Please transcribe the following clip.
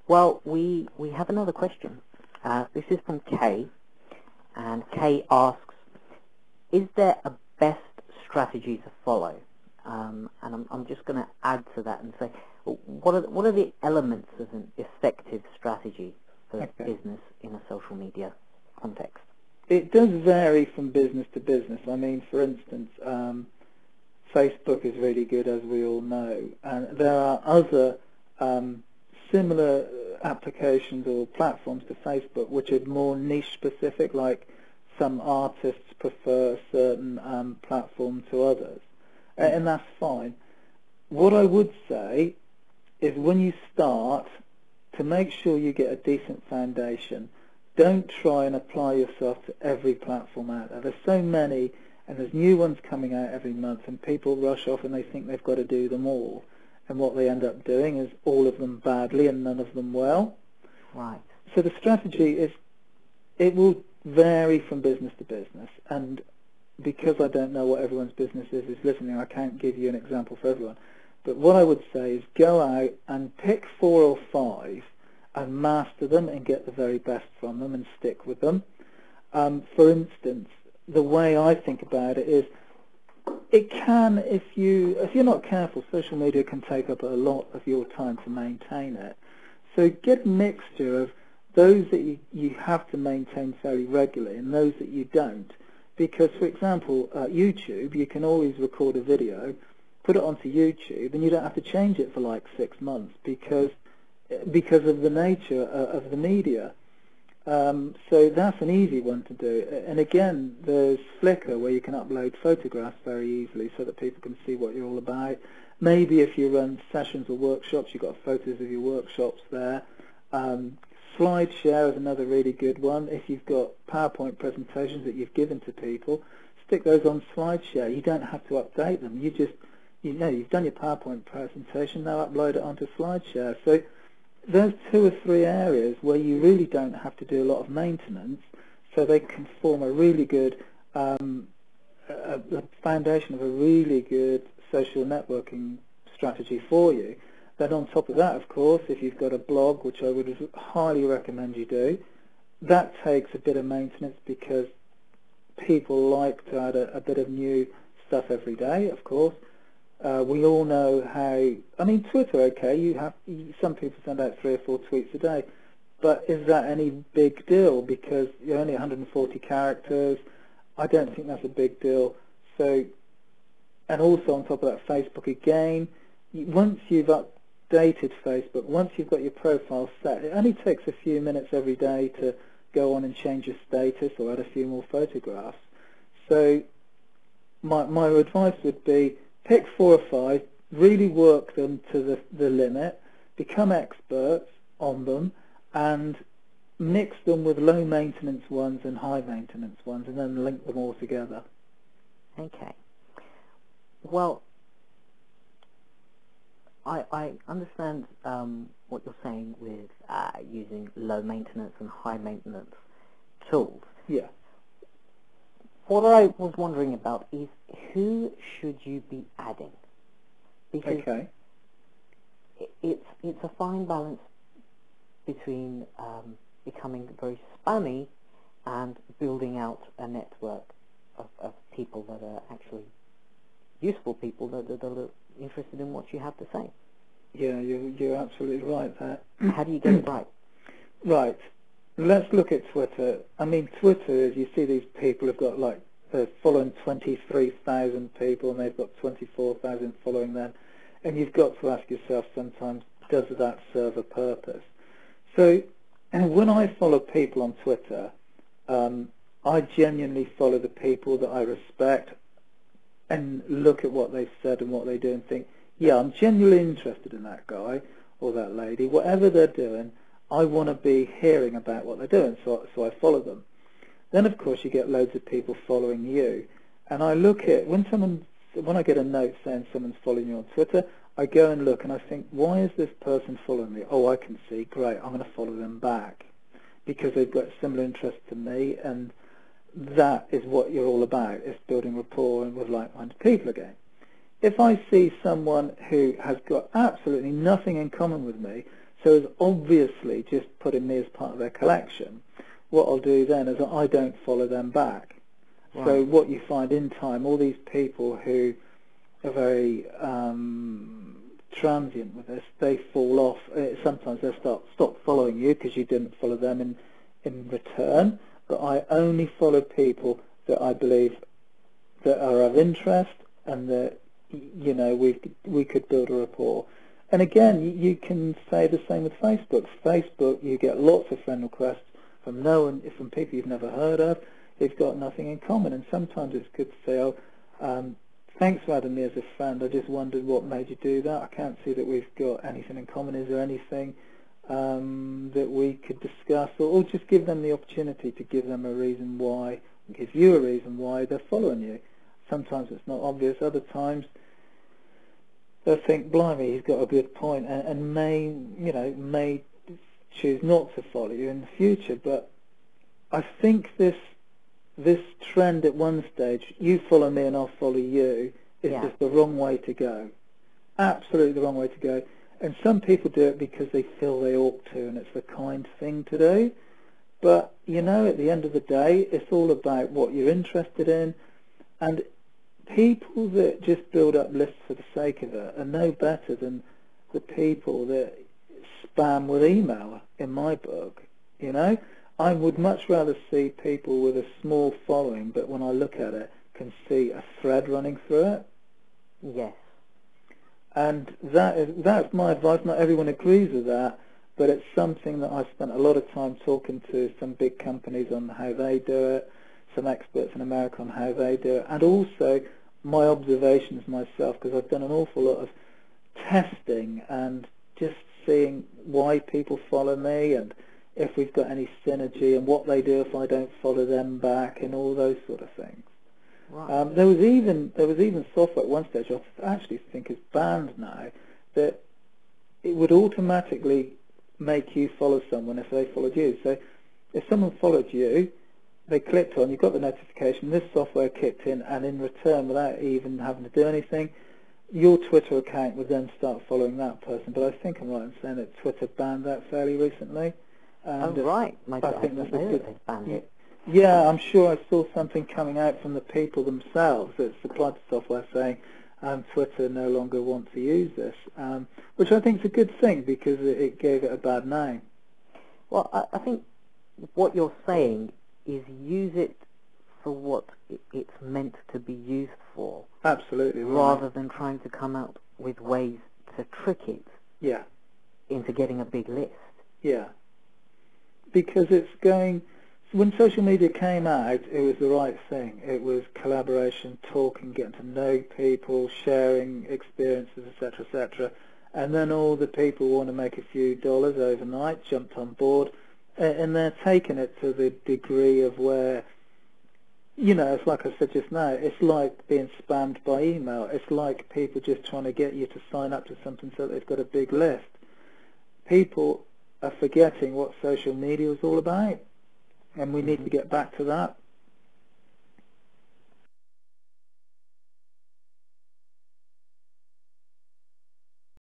Well, we have another question. This is from Kay, and Kay asks, is there a best strategy to follow? And I'm just going to add to that and say, what are the elements of an effective strategy for business in a social media context? It does vary from business to business. I mean, for instance, Facebook is really good, as we all know, and there are other similar applications or platforms to Facebook which are more niche specific, like some artists prefer a certain platform to others, and that's fine. What I would say is, when you start, to make sure you get a decent foundation, don't try and apply yourself to every platform out there. There's so many, and there's new ones coming out every month, and people rush off and they think they've got to do them all, and what they end up doing is all of them badly and none of them well. Right. So the strategy is, it will vary from business to business, and because I don't know what everyone's business is listening, I can't give you an example for everyone. But what I would say is, go out and pick 4 or 5 and master them and get the very best from them and stick with them. For instance, the way I think about it is, it can, if you're not careful, social media can take up a lot of your time to maintain it. So get a mixture of those that you have to maintain fairly regularly and those that you don't. Because, for example, YouTube, you can always record a video, put it onto YouTube, and you don't have to change it for like 6 months because of the nature of the media. So that's an easy one to do. And again, there's Flickr, where you can upload photographs very easily so that people can see what you're all about. Maybe if you run sessions or workshops, you've got photos of your workshops there. SlideShare is another really good one. If you've got PowerPoint presentations that you've given to people, stick those on SlideShare. You don't have to update them. You just, you've done your PowerPoint presentation, now upload it onto SlideShare. So there's 2 or 3 areas where you really don't have to do a lot of maintenance, so they can form a really good a foundation of a really good social networking strategy for you. Then on top of that, of course, if you've got a blog, which I would highly recommend you do, that takes a bit of maintenance because people like to add a bit of new stuff every day, of course. We all know how, I mean, Twitter, okay, some people send out 3 or 4 tweets a day, but is that any big deal? Because you're only 140 characters. I don't think that's a big deal. So, and also on top of that, Facebook again, once you've updated Facebook, once you've got your profile set, it only takes a few minutes every day to go on and change your status or add a few more photographs. So my advice would be, pick 4 or 5, really work them to the limit, become experts on them, and mix them with low maintenance ones and high maintenance ones, and then link them all together. Okay. Well, I understand what you're saying with using low maintenance and high maintenance tools. Yeah. What I was wondering about is, who should you be adding? Because it's a fine balance between becoming very spammy and building out a network of people that are actually useful people that are interested in what you have to say. Yeah, you're absolutely right there. How do you get it right? Right. Let's look at Twitter. I mean, Twitter, as you see, these people have got like, they're following 23,000 people and they've got 24,000 following them. And you've got to ask yourself sometimes, does that serve a purpose? So, and when I follow people on Twitter, I genuinely follow the people that I respect and look at what they've said and what they do and think, yeah, I'm genuinely interested in that guy or that lady. Whatever they're doing, I want to be hearing about what they're doing, so I follow them. Then, of course, you get loads of people following you. And I look at, when I get a note saying someone's following you on Twitter, I go and look and I think, why is this person following me? Oh, I can see, great, I'm going to follow them back because they've got similar interests to me, and that is what you're all about, is building rapport and with like-minded people again. If I see someone who has got absolutely nothing in common with me, So as obviously just putting me as part of their collection, what I'll do then is I don't follow them back. Right. So what you find in time, all these people who are very transient with this, they fall off. Sometimes they stop following you because you didn't follow them in return. But I only follow people that I believe that are of interest and that, you know, we could build a rapport. And again, you can say the same with Facebook. Facebook, you get lots of friend requests from from people you've never heard of. They've got nothing in common, and sometimes it's good to say, oh, thanks for adding me as a friend. I just wondered what made you do that. I can't see that we've got anything in common. Is there anything that we could discuss? Or just give them the opportunity to give them a reason why, give you a reason why they're following you. Sometimes it's not obvious. Other times they'll think, blimey, he's got a good point, and may choose not to follow you in the future. But I think this trend at one stage, you follow me and I'll follow you, is just the wrong way to go. Absolutely the wrong way to go. And some people do it because they feel they ought to, and it's the kind thing to do. But, you know, at the end of the day, it's all about what you're interested in. And people that just build up lists for the sake of it are no better than the people that spam with email, in my book, you know. I would much rather see people with a small following, but when I look at it, can see a thread running through it. Yes. And that's my advice. Not everyone agrees with that, but it's something that I've spent a lot of time talking to some big companies on how they do it, some experts in America on how they do it, and also my observations myself, because I've done an awful lot of testing and just seeing why people follow me and if we've got any synergy and what they do if I don't follow them back and all those sort of things. Right. There was even software at one stage, I actually think is banned now, that it would automatically make you follow someone if they followed you. So if someone followed you, they clicked on, you got the notification, this software kicked in, and in return, without even having to do anything, your Twitter account would then start following that person. But I think I'm right in saying that Twitter banned that fairly recently. And right. I think that's a good. They've banned it. Yeah, I'm sure I saw something coming out from the people themselves that supplied the software saying Twitter no longer want to use this, which I think is a good thing because it gave it a bad name. Well, I think what you're saying is use it for what it's meant to be used for. Absolutely. Right. Rather than trying to come out with ways to trick it into getting a big list. Yeah. Because it's going... When social media came out, it was the right thing. It was collaboration, talking, getting to know people, sharing experiences, etc., etc. And then all the people who want to make a few dollars overnight jumped on board, and they're taking it to the degree of where, you know, it's like I said just now, it's like being spammed by email. It's like people just trying to get you to sign up to something so that they've got a big list. People are forgetting what social media is all about. And we need to get back to that.